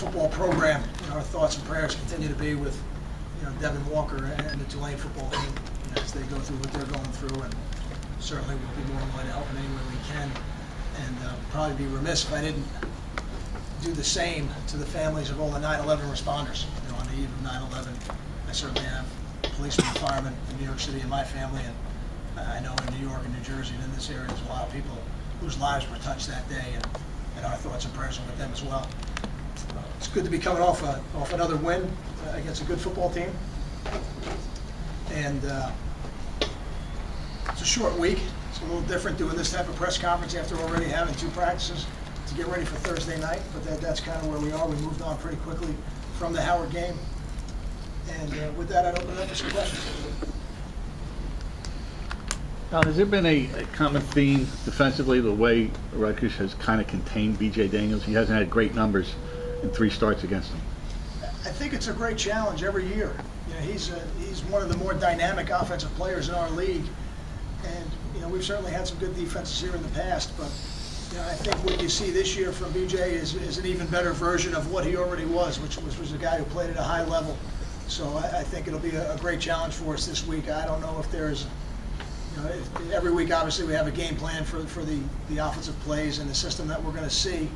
football program, our thoughts and prayers continue to be with Devin Walker and the Tulane football team as they go through what they're going through, and certainly we'll be more than willing to help in any way we can. And probably be remiss if I didn't do the same to the families of all the 9/11 responders. On the eve of 9/11, I certainly have policemen and firemen in New York City in my family, and I know in New York and New Jersey and in this area there's a lot of people whose lives were touched that day, and our thoughts and prayers are with them as well. It's good to be coming off another win against a good football team, and it's a short week. It's a little different doing this type of press conference after already having 2 practices to get ready for Thursday night, but that's kind of where we are. We moved on pretty quickly from the Howard game, and with that, I'd open it up for some questions. Has there been a common theme defensively, the way Rutgers has kind of contained B.J. Daniels? He hasn't had great numbers in 3 starts against him. I think it's a great challenge every year. He's one of the more dynamic offensive players in our league, and we've certainly had some good defenses here in the past, but I think what you see this year from B.J. is an even better version of what he already was, which was a guy who played at a high level. So I think it'll be a great challenge for us this week. I don't know if there's every week, obviously, we have a game plan for the offensive plays and the system that we're going to see.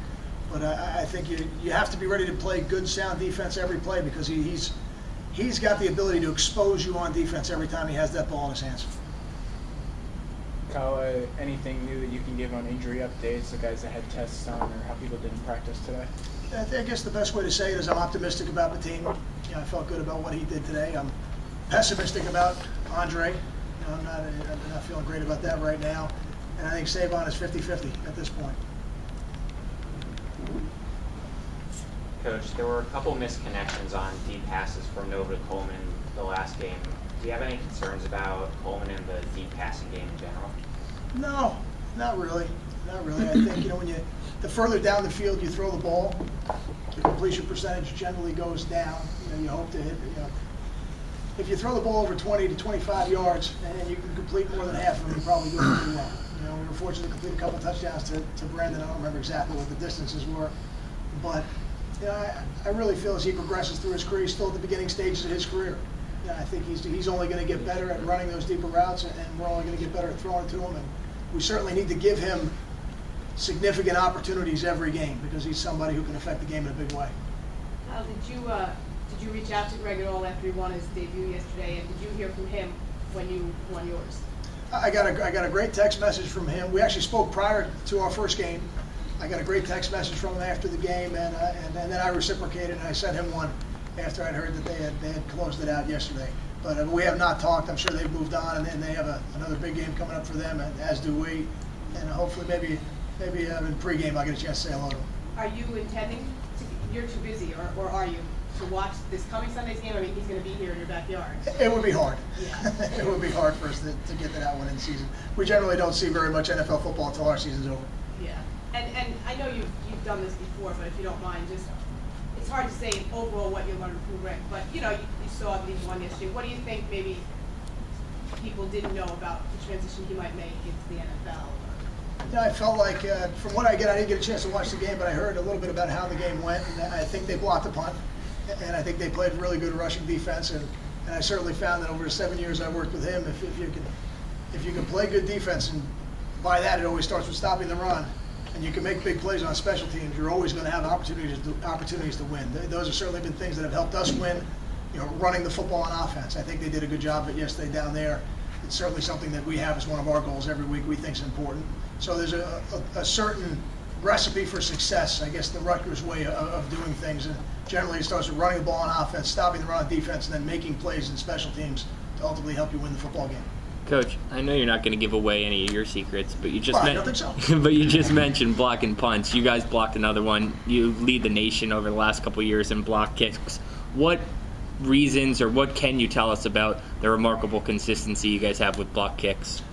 But I think you have to be ready to play good, sound defense every play, because he's got the ability to expose you on defense every time he has that ball in his hands. Kyle, anything new that you can give on injury updates, the guys that had tests on, or how people didn't practice today? I guess the best way to say it is I'm optimistic about the team. I felt good about what he did today. I'm pessimistic about Andre. I'm not feeling great about that right now. And I think Savon is 50-50 at this point. Coach, there were a couple missed connections on deep passes from Nova to Coleman the last game. Do you have any concerns about Coleman and the deep passing game in general? No, not really. Not really. I think when the further down the field you throw the ball, the completion percentage generally goes down. You hope to hit. If you throw the ball over 20 to 25 yards and you can complete more than half of them, you're probably doing pretty well. We were fortunate to complete a couple touchdowns to Brandon. I don't remember exactly what the distances were, but I really feel as he progresses through his career, he's still at the beginning stages of his career. I think he's only going to get better at running those deeper routes, and we're only going to get better at throwing it to him. And we certainly need to give him significant opportunities every game, because he's somebody who can affect the game in a big way. Kyle, did you reach out to Greg at all after he won his debut yesterday, and did you hear from him when you won yours? I got a great text message from him. We actually spoke prior to our first game. I got a great text message from him after the game, and then I reciprocated, and I sent him one after I'd heard that they had closed it out yesterday. But we have not talked. I'm sure they've moved on, and then they have another big game coming up for them, as do we. And hopefully maybe in pregame I'll get a chance to say hello to him. Are you intending to? You're too busy, or are you, to watch this coming Sunday's game? I mean, he's going to be here in your backyard. It would be hard. Yeah. It would be hard for us to get to that one in the season. We generally don't see very much NFL football until our season's over. Yeah. And I know you've done this before, but if you don't mind, just, it's hard to say overall what you learned from Greg, but you saw the one yesterday. What do you think maybe people didn't know about the transition he might make into the NFL? I felt like, from what I didn't get a chance to watch the game, but I heard a little bit about how the game went, and I think they blocked a punt, and I think they played really good rushing defense, and I certainly found that over the 7 years I worked with him, if you can play good defense, and by that it always starts with stopping the run, and you can make big plays on special teams, you're always going to have opportunities to win. Those have certainly been things that have helped us win, running the football on offense. I think they did a good job of it yesterday down there. It's certainly something that we have as one of our goals every week we think is important. So there's a certain recipe for success, I guess, the Rutgers way of doing things. And generally it starts with running the ball on offense, stopping the run on defense, and then making plays in special teams to ultimately help you win the football game. Coach, I know you're not going to give away any of your secrets, but you just I don't think so. but you just mentioned blocking punts. You guys blocked another one. You lead the nation over the last couple of years in block kicks. What reasons, or what can you tell us about the remarkable consistency you guys have with block kicks?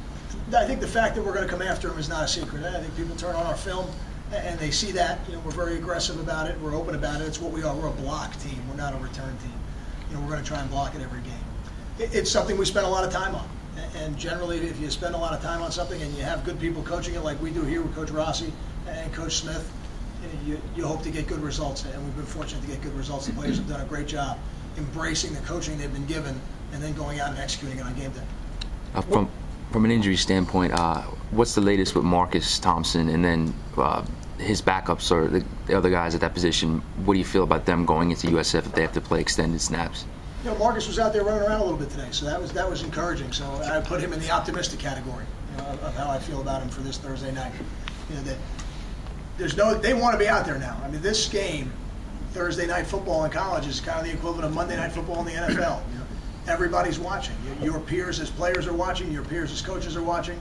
I think the fact that we're going to come after them is not a secret. I think people turn on our film and they see that. We're very aggressive about it. We're open about it. It's what we are. We're a block team. We're not a return team. We're going to try and block it every game. It's something we spend a lot of time on. And generally, if you spend a lot of time on something and you have good people coaching it like we do here with Coach Rossi and Coach Smith, you hope to get good results, and we've been fortunate to get good results. The players have done a great job embracing the coaching they've been given and then going out and executing it on game day. From an injury standpoint, what's the latest with Marcus Thompson and then his backups or the other guys at that position? What do you feel about them going into USF if they have to play extended snaps? You know, Marcus was out there running around a little bit today, so that was encouraging. So I put him in the optimistic category, you know, of how I feel about him for this Thursday night. You know, they want to be out there now. I mean, this game, Thursday night football in college, is kind of the equivalent of Monday night football in the NFL. You know, everybody's watching. Your peers as players are watching. Your peers as coaches are watching.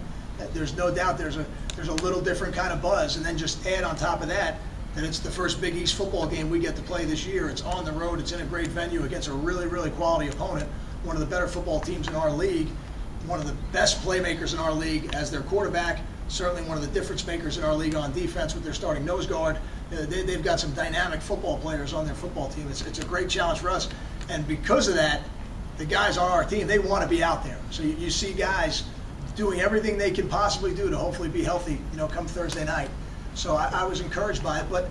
There's no doubt there's a little different kind of buzz. And then just add on top of that it's the first Big East football game we get to play this year. It's on the road. It's in a great venue against a really, really quality opponent. One of the better football teams in our league. One of the best playmakers in our league as their quarterback. Certainly one of the difference makers in our league on defense with their starting nose guard. They've got some dynamic football players on their football team. It's a great challenge for us. And because of that, the guys on our team, they want to be out there. So you see guys doing everything they can possibly do to hopefully be healthy, you know, come Thursday night. So I was encouraged by it. But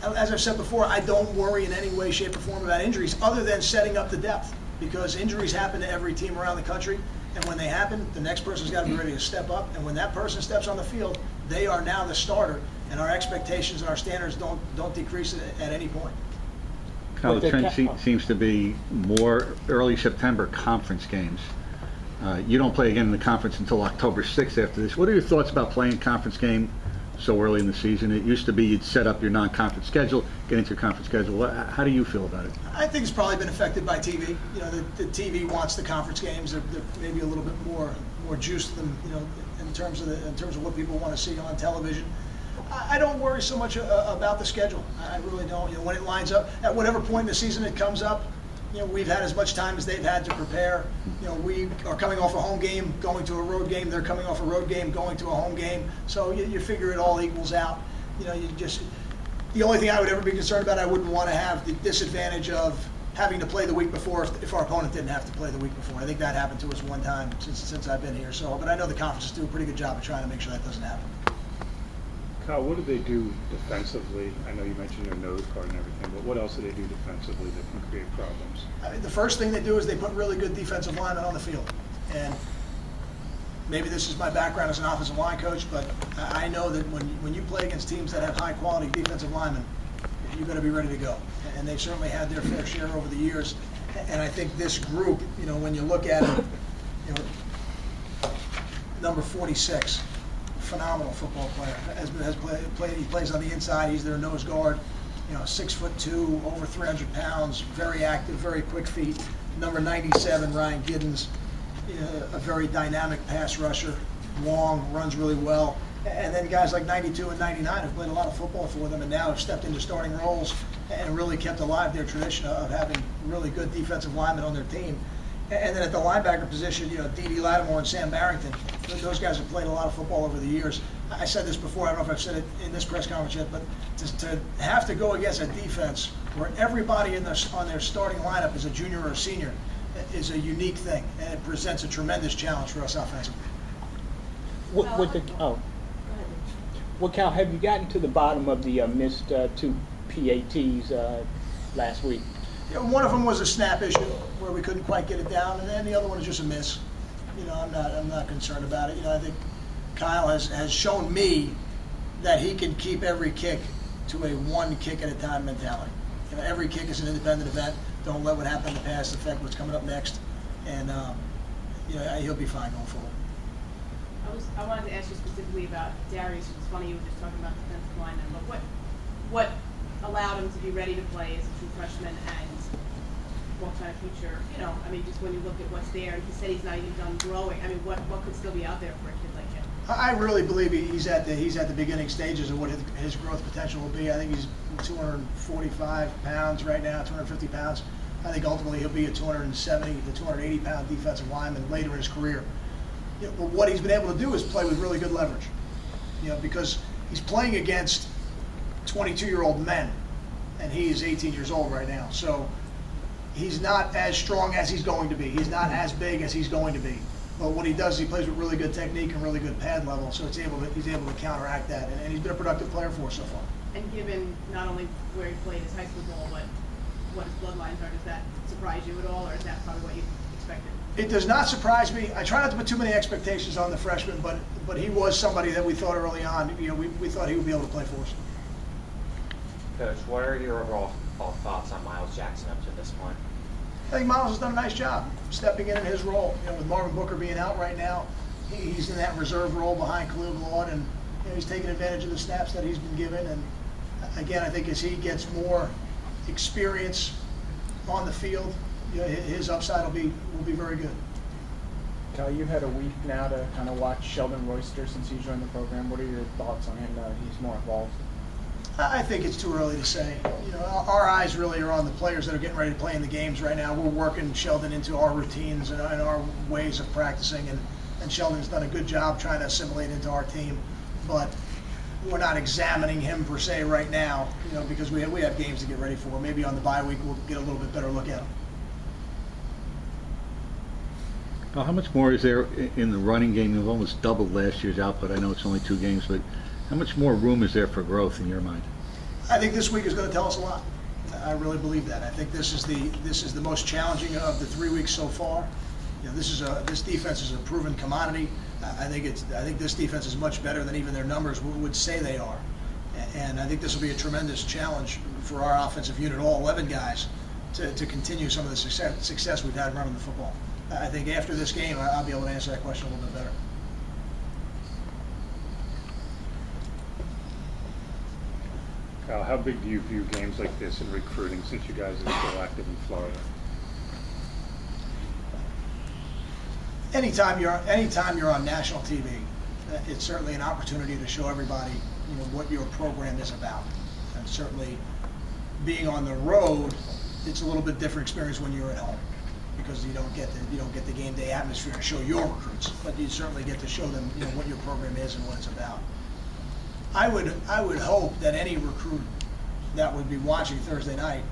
as I've said before, I don't worry in any way, shape, or form about injuries other than setting up the depth, because injuries happen to every team around the country. And when they happen, the next person's got to be ready to step up. And when that person steps on the field, they are now the starter. And our expectations and our standards don't decrease at any point. Kyle, the trend seems to be more early September conference games. You don't play again in the conference until October 6th after this. What are your thoughts about playing a conference game so early in the season? It used to be you'd set up your non-conference schedule, get into your conference schedule. How do you feel about it? I think it's probably been affected by TV. You know, the TV wants the conference games. They're maybe a little bit more juice to them, you know, in terms of what people want to see on television. I don't worry so much about the schedule. I really don't. You know, when it lines up, at whatever point in the season it comes up, you know, we've had as much time as they've had to prepare. You know, we are coming off a home game, going to a road game. They're coming off a road game, going to a home game. So you figure it all equals out. You know, the only thing I would ever be concerned about, I wouldn't want to have the disadvantage of having to play the week before if our opponent didn't have to play the week before. I think that happened to us one time since I've been here. So, but I know the conferences do a pretty good job of trying to make sure that doesn't happen. Kyle, what do they do defensively? I know you mentioned their nose guard and everything, but what else do they do defensively that can create problems? I mean, the first thing they do is they put really good defensive linemen on the field. And maybe this is my background as an offensive line coach, but I know that when you play against teams that have high-quality defensive linemen, you've got to be ready to go. And they've certainly had their fair share over the years. And I think this group, you know, when you look at it, you know, number 46, phenomenal football player. He plays on the inside. He's their nose guard. You know, 6'2", over 300 pounds, very active, very quick feet. Number 97, Ryan Giddens, a very dynamic pass rusher, long, runs really well. And then guys like 92 and 99 have played a lot of football for them and now have stepped into starting roles and really kept alive their tradition of having really good defensive linemen on their team. And then at the linebacker position, you know, D.D. Lattimore and Sam Barrington, those guys have played a lot of football over the years. I said this before, I don't know if I've said it in this press conference yet, but to have to go against a defense where everybody on their starting lineup is a junior or a senior is a unique thing, and it presents a tremendous challenge for us offensively. Cal, have you gotten to the bottom of the missed 2 PATs last week? You know, one of them was a snap issue where we couldn't quite get it down, and then the other one is just a miss. You know, I'm not concerned about it. You know, I think Kyle has shown me that he can keep every kick to a one kick at a time mentality. You know, every kick is an independent event. Don't let what happened in the past affect what's coming up next, and you know, he'll be fine going forward. I wanted to ask you specifically about Darius. It's funny you were just talking about defensive linemen, but what allowed him to be ready to play as a true freshman, and what kind of future, you know, I mean, just when you look at what's there, and he said he's not even done growing, I mean, what could still be out there for a kid like him? I really believe he's at the beginning stages of what his growth potential will be. I think he's 245 pounds right now, 250 pounds. I think ultimately he'll be a 270 to 280 pound defensive lineman later in his career. You know, but what he's been able to do is play with really good leverage. You know, because he's playing against 22-year-old men, and he is 18 years old right now. So he's not as strong as he's going to be. He's not as big as he's going to be. But what he does, he plays with really good technique and really good pad level. So he's able to counteract that, and he's been a productive player for us so far. And given not only where he played his high school ball, but what his bloodlines are, does that surprise you at all, or is that probably what you expected? It does not surprise me. I try not to put too many expectations on the freshman, but he was somebody that we thought early on, we thought he would be able to play for us. Coach, what are your overall thoughts on Miles Jackson up to this point? I think Miles has done a nice job stepping in his role. With Marvin Booker being out right now, he's in that reserve role behind Khalil Gawad, and he's taking advantage of the snaps that he's been given. And again, I think as he gets more experience on the field, his upside will be very good. Cal, you've had a week now to kind of watch Sheldon Royster since he joined the program. What are your thoughts on him now that he's more involved? I think it's too early to say. Our eyes really are on the players that are getting ready to play in the games right now. We're working Sheldon into our routines and our ways of practicing, and Sheldon's done a good job trying to assimilate into our team. But we're not examining him per se right now, because we have games to get ready for. Maybe on the bye week we'll get a little bit better look at him. Well, how much more is there in the running game? You've almost doubled last year's output. I know it's only 2 games, but how much more room is there for growth in your mind? I think this week is going to tell us a lot. I really believe that. I think this is the most challenging of the 3 weeks so far. This defense is a proven commodity. I think this defense is much better than even their numbers would say they are. And I think this will be a tremendous challenge for our offensive unit, all 11 guys, to continue some of the success we've had running the football. I think after this game, I'll be able to answer that question a little bit better. Kyle, how big do you view games like this in recruiting since you guys are still active in Florida? Anytime you're on national TV, it's certainly an opportunity to show everybody what your program is about. And certainly being on the road, it's a little bit different experience when you're at home, because you don't get the game day atmosphere to show your recruits, but you certainly get to show them what your program is and what it's about. I would hope that any recruit that would be watching Thursday night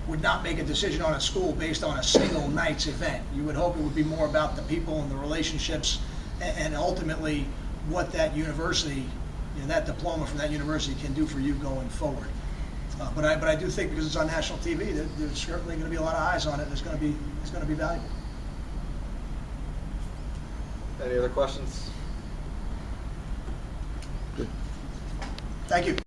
would not make a decision on a school based on a single night's event. You would hope it would be more about the people and the relationships, and ultimately what that university, that diploma from that university can do for you going forward. But I do think, because it's on national TV, there's certainly going to be a lot of eyes on it, and it's going to be valuable. Any other questions? Thank you.